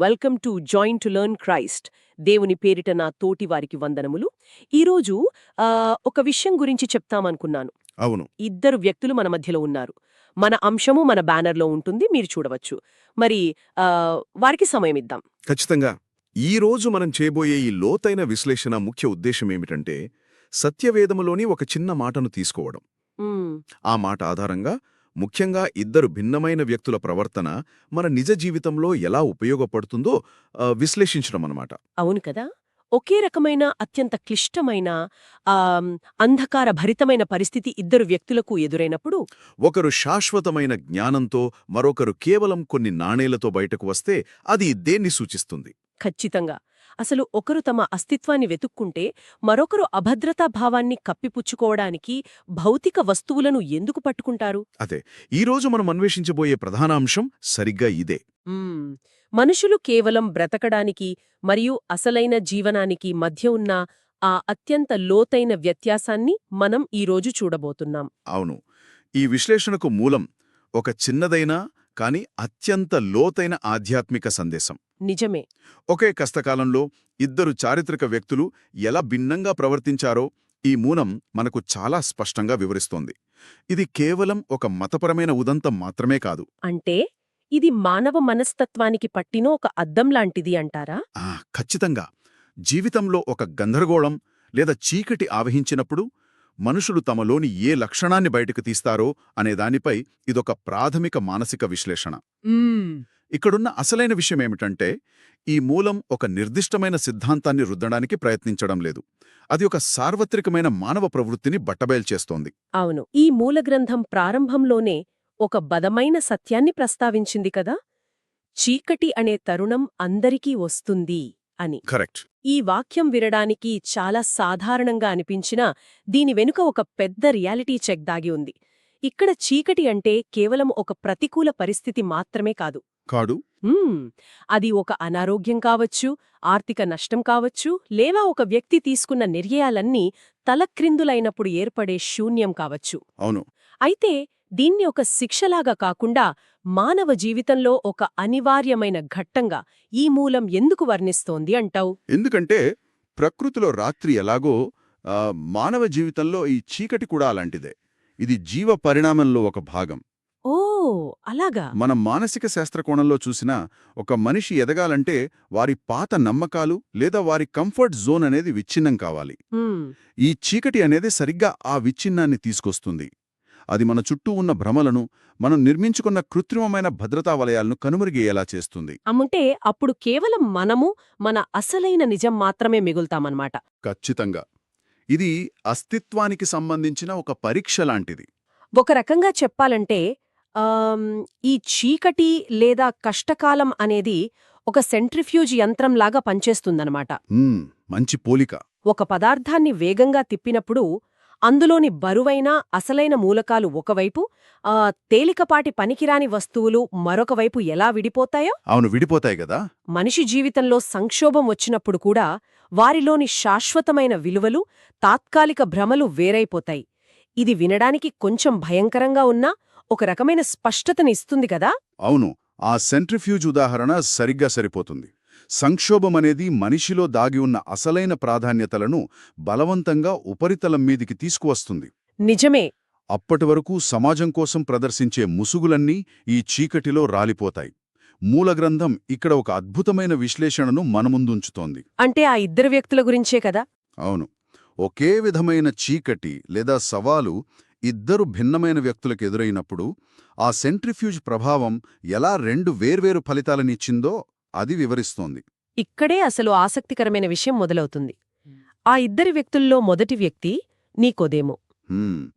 Welcome to join to learn Christ. దేవుని పేరిట నా తోటి వారికి వందనములు. ఈరోజు ఒక విషయం గురించి చెప్తామనుకున్నాను. అవును. ఇద్దరు వ్యక్తులు మన మధ్యలో ఉన్నారు. మన అంశము మన బ్యానర్లో ఉంటుంది, మీరు చూడవచ్చు. మరి వారికి సమయమిద్దాం. ఖచ్చితంగా. ఈ రోజు మనం చేయబోయే ఈ లోతైన విశ్లేషణ ముఖ్య ఉద్దేశమేమిటంటే, సత్యవేదములోని ఒక చిన్న మాటను తీసుకోవడం. మ్మ్, ఆ మాట ఆధారంగా ముఖ్యంగా ఇద్దరు భిన్నమైన వ్యక్తుల ప్రవర్తన మన నిజ జీవితంలో ఎలా ఉపయోగపడుతుందో విశ్లేషించడం అన్నమాట. అవును కదా. ఒకే రకమైన అత్యంత క్లిష్టమైన అంధకార భరితమైన పరిస్థితి ఇద్దరు వ్యక్తులకు ఎదురైనప్పుడు ఒకరు శాశ్వతమైన జ్ఞానంతో, మరొకరు కేవలం కొన్ని నాణేలతో బయటకు వస్తే అది దేన్ని సూచిస్తుంది? ఖచ్చితంగా. అసలు ఒకరు తమ అస్తిత్వాన్ని వెతుక్కుంటే మరొకరు అభద్రతా భావాన్ని కప్పిపుచ్చుకోవడానికి భౌతిక వస్తువులను ఎందుకు పట్టుకుంటారు? అదే ఈరోజు మనం అన్వేషించబోయే ప్రధాన అంశం సరిగ్గా ఇదే. మ్మ్. మనుషులు కేవలం బ్రతకడానికి మరియు అసలైన జీవనానికి మధ్య ఉన్న ఆ అత్యంత లోతైన వ్యత్యాసాన్ని మనం ఈరోజు చూడబోతున్నాం. అవును. ఈ విశ్లేషణకు మూలం ఒక చిన్నదైనా కాని అత్యంత లోతైన ఆధ్యాత్మిక సందేశం. నిజమే. ఒకే కష్టకాలంలో ఇద్దరు చారిత్రక వ్యక్తులు ఎలా భిన్నంగా ప్రవర్తించారో ఈ మూలం మనకు చాలా స్పష్టంగా వివరిస్తోంది. ఇది కేవలం ఒక మతపరమైన ఉదంతం మాత్రమే కాదు. అంటే ఇది మానవ మనస్తత్వానికి పట్టిన ఒక అద్దం లాంటిది అంటారా? ఖచ్చితంగా. జీవితంలో ఒక గందరగోళం లేదా చీకటి ఆవహించినప్పుడు మనుషులు తమలోని ఏ లక్షణాన్ని బయటకు తీస్తారో అనే దానిపై ఇదొక ప్రాథమిక మానసిక విశ్లేషణ. ఇక్కడున్న అసలైన విషయమేమిటంటే, ఈ మూలం ఒక నిర్దిష్టమైన సిద్ధాంతాన్ని రుద్దడానికి ప్రయత్నించడం లేదు. అది ఒక సార్వత్రికమైన మానవ ప్రవృత్తిని బట్టబయల్చేస్తోంది. అవును. ఈ మూలగ్రంథం ప్రారంభంలోనే ఒక బలమైన సత్యాన్ని ప్రస్తావించింది కదా, చీకటి అనే తరుణం అందరికీ వస్తుంది అని. కరెక్ట్. ఈ వాక్యం వినడానికి చాలా సాధారణంగా అనిపించినా దీని వెనుక ఒక పెద్ద రియాలిటీ చెక్ దాగి ఉంది. ఇక్కడ చీకటి అంటే కేవలం ఒక ప్రతికూల పరిస్థితి మాత్రమే కాదు. కాడు. అది ఒక అనారోగ్యం కావచ్చు, ఆర్థిక నష్టం కావచ్చు, లేదా ఒక వ్యక్తి తీసుకున్న నిర్ణయాలన్నీ తలక్రిందులైనప్పుడు ఏర్పడే శూన్యం కావచ్చు. అవును. అయితే దీన్ని ఒక శిక్షలాగా కాకుండా మానవ జీవితంలో ఒక అనివార్యమైన ఘట్టంగా ఈ మూలం ఎందుకు వర్ణిస్తోంది అంటావు? ఎందుకంటే ప్రకృతిలో రాత్రి ఎలాగో మానవ జీవితంలో ఈ చీకటి కూడా అలాంటిదే. ఇది జీవ పరిణామంలో ఒక భాగం. ఓ అలాగా. మనం మానసిక శాస్త్రకోణంలో చూసినా ఒక మనిషి ఎదగాలంటే వారి పాత నమ్మకాలు లేదా వారి కంఫర్ట్ జోన్ అనేది విచ్ఛిన్నం కావాలి. ఈ చీకటి అనేది సరిగ్గా ఆ విచ్ఛిన్నాన్ని తీసుకొస్తుంది. అది మన చుట్టూ ఉన్న భ్రమలను, మనం నిర్మించుకున్న కృత్రిమమైన భద్రతా వలయాలను కనుమరుగయ్యేలా చేస్తుంది. అమ్ముంటే అప్పుడు కేవలం మనము మన అసలైన నిజం మాత్రమే మిగులుతామన్నమాట. ఖచ్చితంగా. ఇది అస్తిత్వానికి సంబంధించిన ఒక పరీక్ష లాంటిది. ఒక రకంగా చెప్పాలంటే ఈ చీకటి లేదా కష్టకాలం అనేది ఒక సెంట్రిఫ్యూజ్ యంత్రంలాగా పనిచేస్తుందన్నమాట. మంచి పోలిక. ఒక పదార్థాన్ని వేగంగా తిప్పినప్పుడు అందులోని బరువైన అసలైన మూలకాలు ఒకవైపు, తేలికపాటి పనికిరాని వస్తువులు మరొకవైపు ఎలా విడిపోతాయో. అవును, విడిపోతాయి కదా. మనిషి జీవితంలో సంక్షోభం వచ్చినప్పుడు కూడా వారిలోని శాశ్వతమైన విలువలు, తాత్కాలిక భ్రమలు వేరైపోతాయి. ఇది వినడానికి కొంచెం భయంకరంగా ఉన్నా ఒక రకమైన స్పష్టతని ఇస్తుంది కదా. అవును, ఆ సెంట్రిఫ్యూజ్ ఉదాహరణ సరిగ్గా సరిపోతుంది. సంక్షోభమనేది మనిషిలో దాగి ఉన్న అసలైన ప్రాధాన్యతలను బలవంతంగా ఉపరితలం మీదికి తీసుకువస్తుంది. నిజమే. అప్పటి వరకు సమాజం కోసం ప్రదర్శించే ముసుగులన్నీ ఈ చీకటిలో రాలిపోతాయి. మూలగ్రంథం ఇక్కడ ఒక అద్భుతమైన విశ్లేషణను మనముందుంచుతోంది. అంటే ఆ ఇద్దరు వ్యక్తుల గురించే కదా. అవును. ఒకే విధమైన చీకటి లేదా సవాలు ఇద్దరు భిన్నమైన వ్యక్తులకు ఎదురైనప్పుడు ఆ సెంట్రిఫ్యూజ్ ప్రభావం ఎలా రెండు వేర్వేరు ఫలితాలనిచ్చిందో అది వివరిస్తోంది. ఇక్కడే అసలు ఆసక్తికరమైన విషయం మొదలవుతుంది. ఆ ఇద్దరి వ్యక్తుల్లో మొదటి వ్యక్తి నీకోదేమో.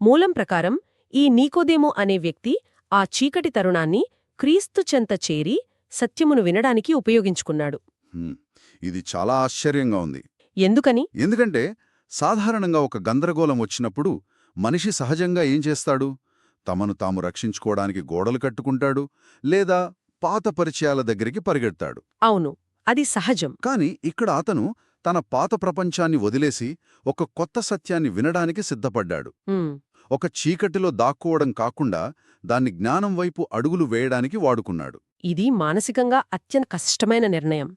మూలం ప్రకారం ఈ నీకోదేమో అనే వ్యక్తి ఆ చీకటి తరుణాన్ని క్రీస్తు చెంత చేరి సత్యమును వినడానికి ఉపయోగించుకున్నాడు. ఇది చాలా ఆశ్చర్యంగా ఉంది. ఎందుకని? ఎందుకంటే సాధారణంగా ఒక గందరగోళం వచ్చినప్పుడు మనిషి సహజంగా ఏం చేస్తాడు? తమను తాము రక్షించుకోవడానికి గోడలు కట్టుకుంటాడు, లేదా పాత పరిచయాల దగ్గరికి పరిగెడతాడు. అవును, అది సహజం. కాని ఇక్కడ అతను తన పాత ప్రపంచాన్ని వదిలేసి ఒక కొత్త సత్యాన్ని వినడానికి సిద్ధపడ్డాడు. ఒక చీకటిలో దాక్కోవడం కాకుండా దాన్ని జ్ఞానం వైపు అడుగులు వేయడానికి వాడుకున్నాడు. ఇది మానసికంగా అత్యంత కష్టమైన నిర్ణయం.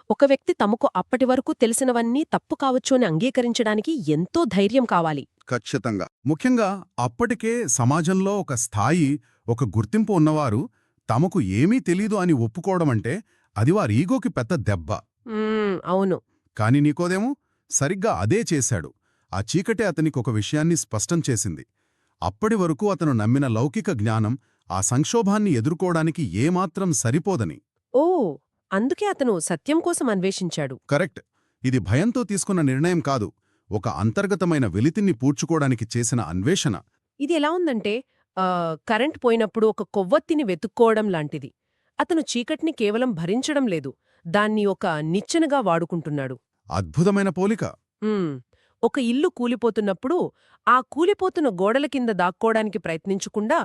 ఒక వ్యక్తి తమకు అప్పటి వరకు తెలిసినవన్నీ తప్పు కావచ్చు అని అంగీకరించడానికి ఎంతో ధైర్యం కావాలి. ఖచ్చితంగా. ముఖ్యంగా అప్పటికే సమాజంలో ఒక స్థాయి, ఒక గుర్తింపు ఉన్నవారు తమకు ఏమీ తెలీదు అని ఒప్పుకోవడమంటే అది వారి ఈగోకి పెద్ద దెబ్బ. అవును. కాని నీకోదేమో సరిగ్గా అదే చేశాడు. ఆ చీకటే అతనికొక విషయాన్ని స్పష్టం చేసింది. అప్పటి వరకు అతను నమ్మిన లౌకిక జ్ఞానం ఆ సంక్షోభాన్ని ఎదుర్కోవడానికి ఏమాత్రం సరిపోదని. ఓ, అందుకే అతను సత్యం కోసం అన్వేషించాడు. కరెక్ట్. ఇది భయంతో తీసుకున్న నిర్ణయం కాదు, ఒక అంతర్గతమైన వెలితిని పూడ్చుకోవడానికి చేసిన అన్వేషణ. ఇది ఎలా ఉందంటే కరెంట్ పోయినప్పుడు ఒక కొవ్వొత్తిని వెతుక్కోవడం లాంటిది. అతను చీకటిని కేవలం భరించడం లేదు, దాన్ని ఒక నిచ్చెనగా వాడుకుంటున్నాడు. అద్భుతమైన పోలిక. ఒక ఇల్లు కూలిపోతున్నప్పుడు ఆ కూలిపోతున్న గోడల కింద దాక్కోడానికి ప్రయత్నించకుండా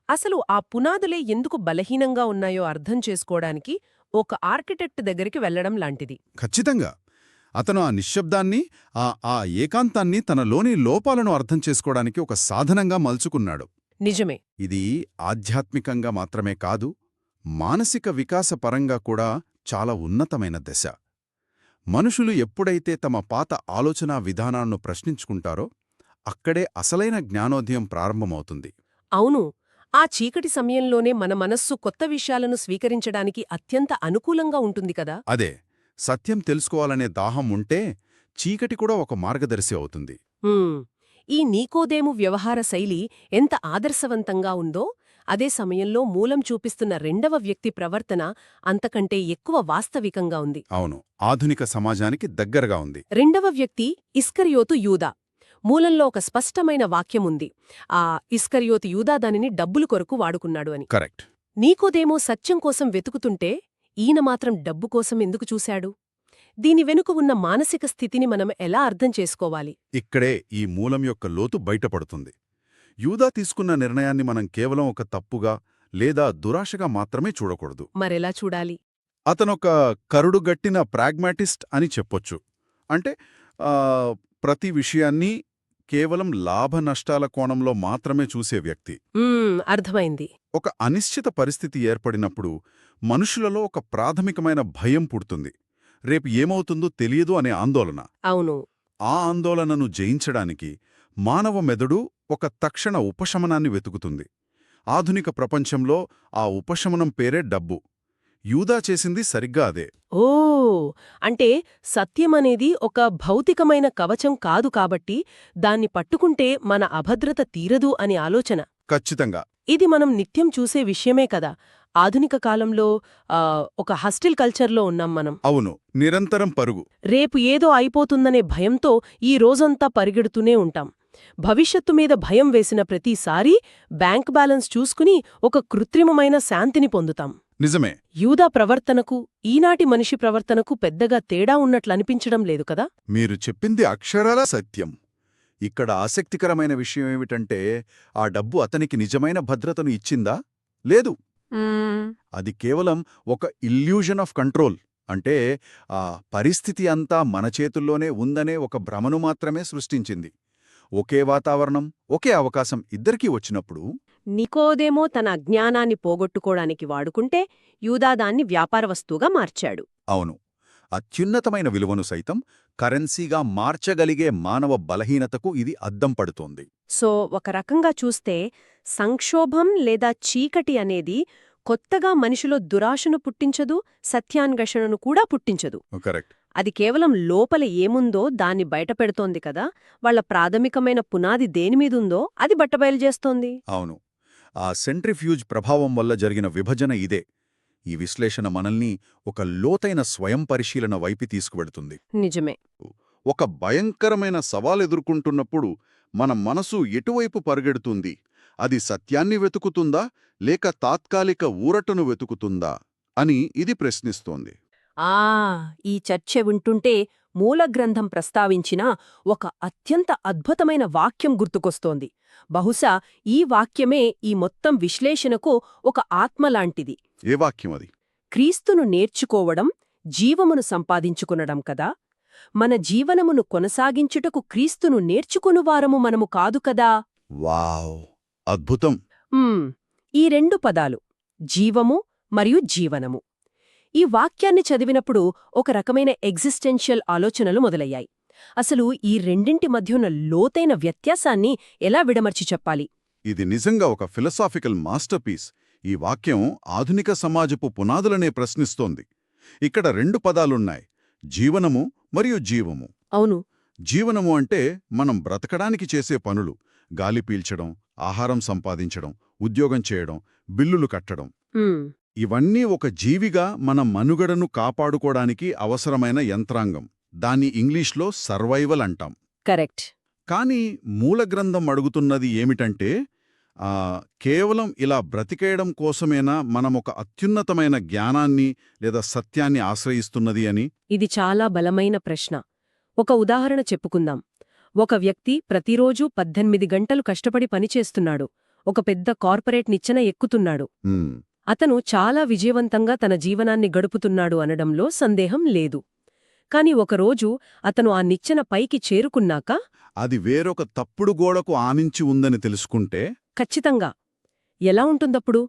అసలు ఆ పునాదులే ఎందుకు బలహీనంగా ఉన్నాయో అర్థం చేసుకోవడానికి ఒక ఆర్కిటెక్ట్ దగ్గరికి వెళ్లడం లాంటిది. ఖచ్చితంగా. అతను ఆ నిశ్శబ్దాన్ని, ఆ ఏకాంతాన్ని తనలోని లోపాలను అర్థం చేసుకోవడానికి ఒక సాధనంగా మలుచుకున్నాడు. నిజమే. ఇది ఆధ్యాత్మికంగా మాత్రమే కాదు, మానసిక వికాసపరంగా కూడా చాలా ఉన్నతమైన దశ. మనుషులు ఎప్పుడైతే తమ పాత ఆలోచనా విధానాలను ప్రశ్నించుకుంటారో అక్కడే అసలైన జ్ఞానోదయం ప్రారంభమవుతుంది. అవును. ఆ చీకటి సమయంలోనే మన మనస్సు కొత్త విషయాలను స్వీకరించడానికి అత్యంత అనుకూలంగా ఉంటుంది కదా. అదే, సత్యం తెలుసుకోవాలనే దాహం ఉంటే చీకటి కూడా ఒక మార్గదర్శి అవుతుంది. ఈ నీకోదేము వ్యవహార శైలి ఎంత ఆదర్శవంతంగా ఉందో, అదే సమయంలో మూలం చూపిస్తున్న రెండవ వ్యక్తి ప్రవర్తన అంతకంటే ఎక్కువ వాస్తవికంగా ఉంది. అవును, ఆధునిక సమాజానికి దగ్గరగా ఉంది. రెండవ వ్యక్తి ఇస్కరియోతు యూదా. మూలంలో ఒక స్పష్టమైన వాక్యముంది. ఆ ఇస్కరియోతు యూదా దానిని డబ్బులు కొరకు వాడుకున్నాడు అని. కరెక్ట్. నీకోదేమో సత్యం కోసం వెతుకుతుంటే ఈయన మాత్రం డబ్బు కోసం ఎందుకు చూశాడు? దీని వెనుక ఉన్న మానసిక స్థితిని మనం ఎలా అర్థం చేసుకోవాలి? ఇక్కడే ఈ మూలం యొక్క లోతు బయటపడుతుంది. యూదా తీసుకున్న నిర్ణయాన్ని మనం కేవలం ఒక తప్పుగా లేదా దురాశగా మాత్రమే చూడకూడదు. మరెలా చూడాలి? అతనొక కరుడుగట్టిన ప్రాగ్మాటిస్ట్ అని చెప్పొచ్చు. అంటే ప్రతి విషయాన్ని కేవలం లాభనష్టాల కోణంలో మాత్రమే చూసే వ్యక్తి. అర్థమైంది. ఒక అనిశ్చిత పరిస్థితి ఏర్పడినప్పుడు మనుషులలో ఒక ప్రాథమికమైన భయం పుడుతుంది. రేపు ఏమవుతుందో తెలియదు అనే ఆందోళన. అవును. ఆ ఆందోళనను జయించడానికి మానవ మెదడు ఒక తక్షణ ఉపశమనాన్ని వెతుకుతుంది. ఆధునిక ప్రపంచంలో ఆ ఉపశమనం పేరే డబ్బు. యూదా చేసింది సరిగ్గా అదే. ఓ, అంటే సత్యమనేది ఒక భౌతికమైన కవచం కాదు కాబట్టి దాన్ని పట్టుకుంటే మన అభద్రత తీరదు అని ఆలోచన. ఖచ్చితంగా. ఇది మనం నిత్యం చూసే విషయమే కదా. ఆధునిక కాలంలో ఒక హస్టిల్ కల్చర్లో ఉన్నాం మనం. అవును, నిరంతరం పరుగు. రేపు ఏదో అయిపోతుందనే భయంతో ఈ రోజంతా పరిగెడుతూనే ఉంటాం. భవిష్యత్తు మీద భయం వేసిన ప్రతిసారీ బ్యాంక్ బ్యాలెన్స్ చూసుకుని ఒక కృత్రిమమైన శాంతిని పొందుతాం. నిజమే. యూదా ప్రవర్తనకు ఈనాటి మనిషి ప్రవర్తనకు పెద్దగా తేడా ఉన్నట్లనిపించడం లేదు కదా. మీరు చెప్పింది అక్షరాల సత్యం. ఇక్కడ ఆసక్తికరమైన విషయమేమిటంటే ఆ డబ్బు అతనికి నిజమైన భద్రతను ఇచ్చిందా? లేదు. అది కేవలం ఒక ఇల్యూజన్ ఆఫ్ కంట్రోల్. అంటే ఆ పరిస్థితి అంతా మన చేతుల్లోనే ఉందనే ఒక భ్రమను మాత్రమే సృష్టించింది. ఒకే వాతావరణం, ఒకే అవకాశం ఇద్దరికీ వచ్చినప్పుడు నికోదేమో తన అజ్ఞానాన్ని పోగొట్టుకోవడానికి వాడుకుంటే యూదా దాన్ని వ్యాపార వస్తువుగా మార్చాడు. అవును, అత్యున్నతమైన విలువను సైతం కరెన్సీగా మార్చగలిగే మానవ బలహీనతకు ఇది అద్దం పడుతోంది. సో ఒక రకంగా చూస్తే సంక్షోభం లేదా చీకటి అనేది కొత్తగా మనిషిలో దురాశను పుట్టించదు, సత్యాన్వేషణను కూడా పుట్టించదు. కరెక్ట్. అది కేవలం లోపల ఏముందో దాన్ని బయటపెడుతోంది కదా. వాళ్ల ప్రాథమికమైన పునాది దేనిమీదుందో అది బట్టబయలుజేస్తోంది. అవును, ఆ సెంట్రిఫ్యూజ్ ప్రభావం వల్ల జరిగిన విభజన ఇదే. ఈ విశ్లేషణ మనల్ని ఒక లోతైన స్వయం పరిశీలన వైపు తీసుకువెడుతుంది. నిజమే. ఒక భయంకరమైన సవాలెదుర్కొంటున్నప్పుడు మన మనసు ఎటువైపు పరిగెడుతుంది? అది సత్యాన్ని వెతుకుతుందా లేక తాత్కాలిక ఊరటను వెతుకుతుందా అని ఇది ప్రశ్నిస్తోంది. ఈ చర్చ వింటుంటే మూలగ్రంథం ప్రస్తావించిన ఒక అత్యంత అద్భుతమైన వాక్యం గుర్తుకొస్తోంది. బహుశా ఈ వాక్యమే ఈ మొత్తం విశ్లేషణకు ఒక ఆత్మలాంటిది. ఏ వాక్యం అది? క్రీస్తును నేర్చుకోవడం జీవమును సంపాదించుకునడం కదా. మన జీవనమును కొనసాగించుటకు క్రీస్తును నేర్చుకునువారము మనము కాదు కదా. వావ్, అద్భుతం. ఈ రెండు పదాలు జీవము మరియు జీవనము. ఈ వాక్యాన్ని చదివినప్పుడు ఒక రకమైన ఎగ్జిస్టెన్షియల్ ఆలోచనలు మొదలయ్యాయి. అసలు ఈ రెండింటి మధ్య ఉన్న లోతైన వ్యత్యాసాన్ని ఎలా విడమర్చి చెప్పాలి? ఇది నిజంగా ఒక ఫిలసాఫికల్ మాస్టర్పీస్. ఈ వాక్యం ఆధునిక సమాజపు పునాదులనే ప్రశ్నిస్తోంది. ఇక్కడ 2 పదాలున్నాయి, జీవనము మరియు జీవము. అవును. జీవనము అంటే మనం బ్రతకడానికి చేసే పనులు, గాలి పీల్చడం, ఆహారం సంపాదించడం, ఉద్యోగం చేయడం, బిల్లులు కట్టడం. హ్మ్. ఇవన్నీ ఒక జీవిగా మన మనుగడను కాపాడుకోవడానికి అవసరమైన యంత్రాంగం. దాన్ని ఇంగ్లీష్లో సర్వైవల్ అంటాం. కరెక్ట్. కానీ మూలగ్రంథం అడుగుతున్నది ఏమిటంటే, కేవలం ఇలా బ్రతికేయడం కోసమేనా మనమొక అత్యున్నతమైన జ్ఞానాన్ని లేదా సత్యాన్ని ఆశ్రయిస్తున్నది అని? ఇది చాలా బలమైన ప్రశ్న. ఒక ఉదాహరణ చెప్పుకుందాం. ఒక వ్యక్తి ప్రతిరోజూ 18 గంటలు కష్టపడి పనిచేస్తున్నాడు. ఒక పెద్ద కార్పొరేట్ నిచ్చెన ఎక్కుతున్నాడు. అతను చాలా విజయవంతంగా తన జీవనాన్ని గడుపుతున్నాడు అనడంలో సందేహం లేదు. కాని ఒకరోజు అతను ఆ నిచ్చెన పైకి చేరుకున్నాక అది వేరొక తప్పుడు గోడకు ఆనించి ఉందని తెలుసుకుంటే? ఖచ్చితంగా. ఎలా ఉంటుందప్పుడు?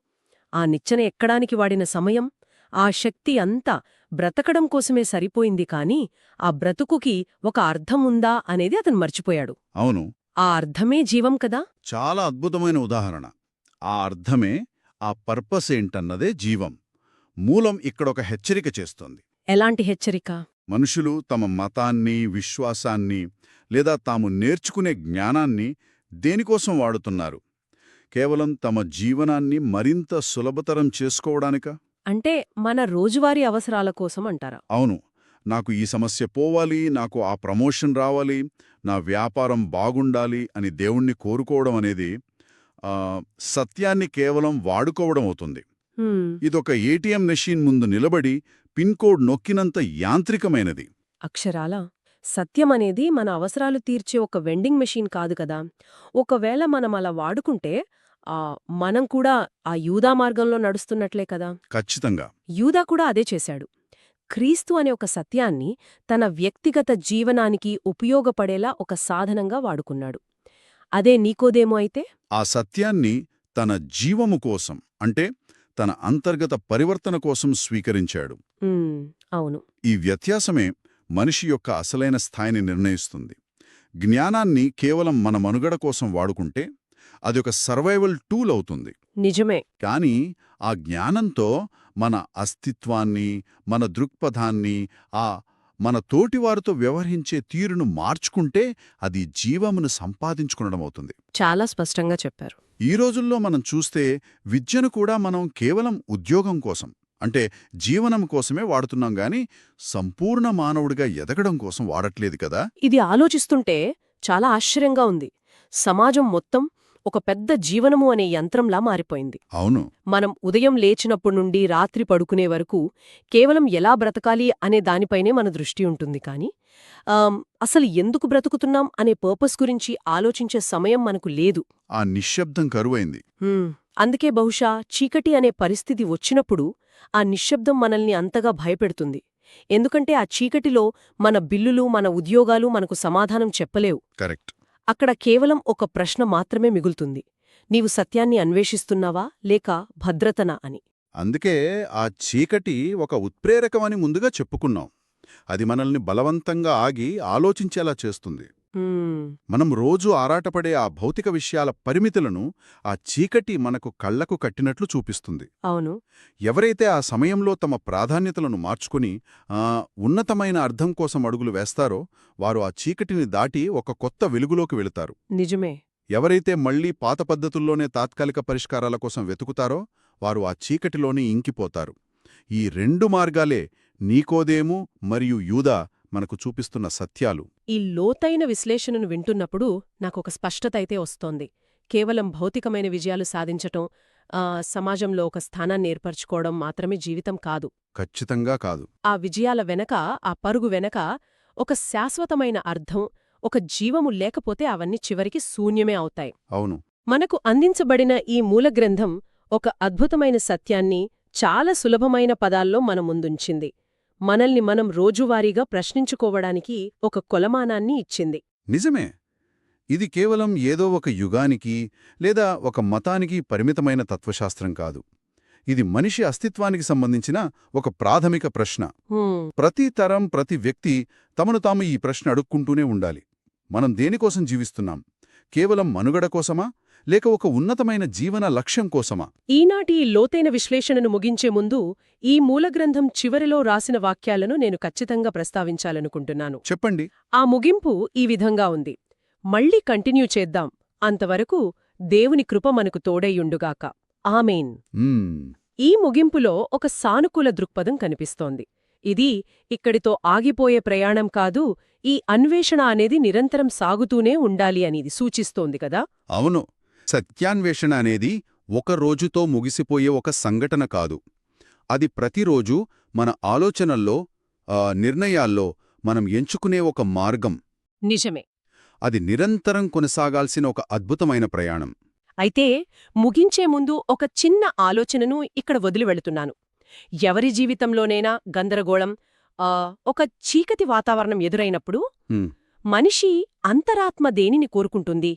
ఆ నిచ్చెన ఎక్కడానికి వాడిన సమయం, ఆ శక్తి అంతా బ్రతకడం కోసమే సరిపోయింది కాని ఆ బ్రతుకుకి ఒక అర్థం ఉందా అనేది అతను మర్చిపోయాడు. అవును. ఆ అర్థమే జీవం కదా? చాలా అద్భుతమైన ఉదాహరణ. ఆ అర్థమే, ఆ పర్పస్ ఏంటన్నదే జీవం. మూలం ఇక్కడొక హెచ్చరిక చేస్తోంది. ఎలాంటి హెచ్చరిక? మనుషులు తమ మతాన్ని, విశ్వాసాన్ని లేదా తాము నేర్చుకునే జ్ఞానాన్ని దేనికోసం వాడుతున్నారు? కేవలం తమ జీవనాన్ని మరింత సులభతరం చేసుకోవడానికా? అంటే మన రోజువారీ అవసరాల కోసం అంటారా? అవును. నాకు ఈ సమస్య పోవాలి, నాకు ఆ ప్రమోషన్ రావాలి, నా వ్యాపారం బాగుండాలి అని దేవుణ్ణి కోరుకోవడం అనేది సత్యాన్ని కేవలం వాడుకోవడం అవుతుంది. ఇదొక ఏటీఎం మెషీన్ ముందు నిలబడి పిన్ కోడ్ నొక్కినంత యాంత్రికమైనది. అక్షరాలా సత్యమనేది మన అవసరాలు తీర్చే ఒక వెండింగ్ మెషీన్ కాదు కదా. ఒకవేళ మనం అలా వాడుకుంటే మనం కూడా ఆ యూదా మార్గంలో నడుస్తున్నట్లే కదా. ఖచ్చితంగా. యూదా కూడా అదే చేశాడు. క్రీస్తు అనే ఒక సత్యాన్ని తన వ్యక్తిగత జీవనానికి ఉపయోగపడేలా ఒక సాధనంగా వాడుకున్నాడు. అదే నీకోదేమో అయితే ఆ సత్యాన్ని తన జీవము కోసం, అంటే తన అంతర్గత పరివర్తన కోసం స్వీకరించాడు. అవును. ఈ వ్యత్యాసమే మనిషి యొక్క అసలైన స్థాయిని నిర్ణయిస్తుంది. జ్ఞానాన్ని కేవలం మన మనుగడ కోసం వాడుకుంటే అది ఒక సర్వైవల్ టూల్ అవుతుంది. నిజమే. కానీ ఆ జ్ఞానంతో మన అస్తిత్వాన్ని, మన దృక్పథాన్ని, మన తోటివారితో వ్యవహరించే తీరును మార్చుకుంటే అది జీవమును సంపాదించుకునడమవుతుంది. చాలా స్పష్టంగా చెప్పారు. ఈ రోజుల్లో మనం చూస్తే విద్యను కూడా మనం కేవలం ఉద్యోగం కోసం, అంటే జీవనం కోసమే వాడుతున్నాం గాని సంపూర్ణ మానవుడిగా ఎదగడం కోసం వాడట్లేదు కదా. ఇది ఆలోచిస్తుంటే చాలా ఆశ్చర్యంగా ఉంది. సమాజం మొత్తం ఒక పెద్ద జీవనము అనే యంత్రంలా మారిపోయింది. అవును. మనం ఉదయం లేచినప్పుడు నుండి రాత్రి పడుకునే వరకు కేవలం ఎలా బ్రతకాలి అనే దానిపైనే మన దృష్టి ఉంటుంది కాని అసలు ఎందుకు బ్రతుకుతున్నాం అనే పర్పస్ గురించి ఆలోచించే సమయం మనకు లేదు. ఆ నిశ్శబ్దం కరువైంది. అందుకే బహుశా చీకటి అనే పరిస్థితి వచ్చినప్పుడు ఆ నిశ్శబ్దం మనల్ని అంతగా భయపెడుతుంది. ఎందుకంటే ఆ చీకటిలో మన బిల్లులు, మన ఉద్యోగాలు మనకు సమాధానం చెప్పలేవు. కరెక్ట్. అక్కడ కేవలం ఒక ప్రశ్న మాత్రమే మిగులుతుంది. నీవు సత్యాన్ని అన్వేషిస్తున్నావా లేక భద్రతనా అని. అందుకే ఆ చీకటి ఒక ఉత్ప్రేరకమని ముందుగా చెప్పుకున్నాం. అది మనల్ని బలవంతంగా ఆగి ఆలోచించేలా చేస్తుంది. మనం రోజూ ఆరాటపడే ఆ భౌతిక విషయాల పరిమితులను ఆ చీకటి మనకు కళ్లకు కట్టినట్లు చూపిస్తుంది. అవును. ఎవరైతే ఆ సమయంలో తమ ప్రాధాన్యతలను మార్చుకుని ఉన్నతమైన అర్థం కోసం అడుగులు వేస్తారో వారు ఆ చీకటిని దాటి ఒక కొత్త వెలుగులోకి వెళుతారు. నిజమే. ఎవరైతే మళ్లీ పాత పద్ధతుల్లోనే తాత్కాలిక పరిష్కారాల కోసం వెతుకుతారో వారు ఆ చీకటిలోనే ఇంకిపోతారు. ఈ 2 మార్గాలే నీకోదేము మరియు యూదా మనకు చూపిస్తున్న సత్యాలు. ఈ లోతైన విశ్లేషణను వింటున్నప్పుడు నాకొక స్పష్టత అయితే వస్తోంది. కేవలం భౌతికమైన విజయాలు సాధించటం, సమాజంలో ఒక స్థానాన్ని ఏర్పరచుకోవడం మాత్రమే జీవితం కాదు. ఖచ్చితంగా కాదు. ఆ విజయాల వెనక, ఆ పరుగు వెనక ఒక శాశ్వతమైన అర్థం, ఒక జీవము లేకపోతే అవన్నీ చివరికి శూన్యమే అవుతాయి. అవును. మనకు అందించబడిన ఈ మూలగ్రంథం ఒక అద్భుతమైన సత్యాన్ని చాలా సులభమైన పదాల్లో మన ముందుంచింది. మనల్ని మనం రోజువారీగా ప్రశ్నించుకోవడానికి ఒక కొలమానాన్ని ఇచ్చింది. నిజమే. ఇది కేవలం ఏదో ఒక యుగానికి లేదా ఒక మతానికి పరిమితమైన తత్వశాస్త్రం కాదు. ఇది మనిషి అస్తిత్వానికి సంబంధించిన ఒక ప్రాథమిక ప్రశ్న. హ్మ్, ప్రతి తరం ప్రతి వ్యక్తి తమను తాము ఈ ప్రశ్న అడుక్కుంటూనే ఉండాలి. మనం దేనికోసం జీవిస్తున్నాం? కేవలం మనుగడ కోసమా, లేక ఒక ఉన్నతమైన జీవన లక్ష్యం కోసమా? ఈనాటి ఈ లోతైన విశ్లేషణను ముగించే ముందు ఈ మూలగ్రంథం చివరిలో రాసిన వాక్యాలను నేను ఖచ్చితంగా ప్రస్తావించాలనుకుంటున్నాను. చెప్పండి. ఆ ముగింపు ఈ విధంగా ఉంది. మళ్ళీ కంటిన్యూ చేద్దాం. అంతవరకు దేవుని కృప మనకు తోడైయుండుగాక. ఆమేన్. మ్మ్. ఈ ముగింపులో ఒక సానుకూల దృక్పథం కనిపిస్తోంది. ఇది ఇక్కడితో ఆగిపోయే ప్రయాణం కాదు, ఈ అన్వేషణ అనేది నిరంతరం సాగుతూనే ఉండాలి అనేది సూచిస్తోంది కదా. అవును. సత్యాన్వేషణ అనేది ఒక రోజుతో ముగిసిపోయే ఒక సంఘటన కాదు. అది ప్రతిరోజూ మన ఆలోచనల్లో, నిర్ణయాల్లో మనం ఎంచుకునే ఒక మార్గం. నిజమే. అది నిరంతరం కొనసాగాల్సిన ఒక అద్భుతమైన ప్రయాణం. అయితే ముగించే ముందు ఒక చిన్న ఆలోచనను ఇక్కడ వదిలి వెళుతున్నాను. ఎవరి జీవితంలోనైనా గందరగోళం, ఒక చీకటి వాతావరణం ఎదురైనప్పుడు హ్మ్. మనిషి అంతరాత్మ దేనిని కోరుకుంటుంది?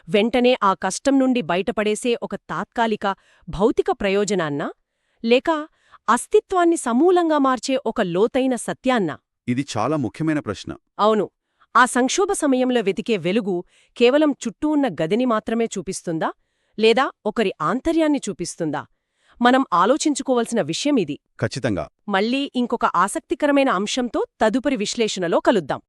వెంటనే ఆ కష్టం నుండి బయటపడేసే ఒక తాత్కాలిక భౌతిక ప్రయోజనాన్నా, లేక అస్తిత్వాన్ని సమూలంగా మార్చే ఒక లోతైన సత్యాన్నా? ఇది చాలా ముఖ్యమైన ప్రశ్న. అవును. ఆ సంక్షోభ సమయంలో వెతికే వెలుగు కేవలం చుట్టూ ఉన్న గదిని మాత్రమే చూపిస్తుందా, లేదా ఒకరి ఆంతర్యాన్ని చూపిస్తుందా? మనం ఆలోచించుకోవలసిన విషయం ఇది. ఖచ్చితంగా. మళ్ళీ ఇంకొక ఆసక్తికరమైన అంశంతో తదుపరి విశ్లేషణలో కలుద్దాం.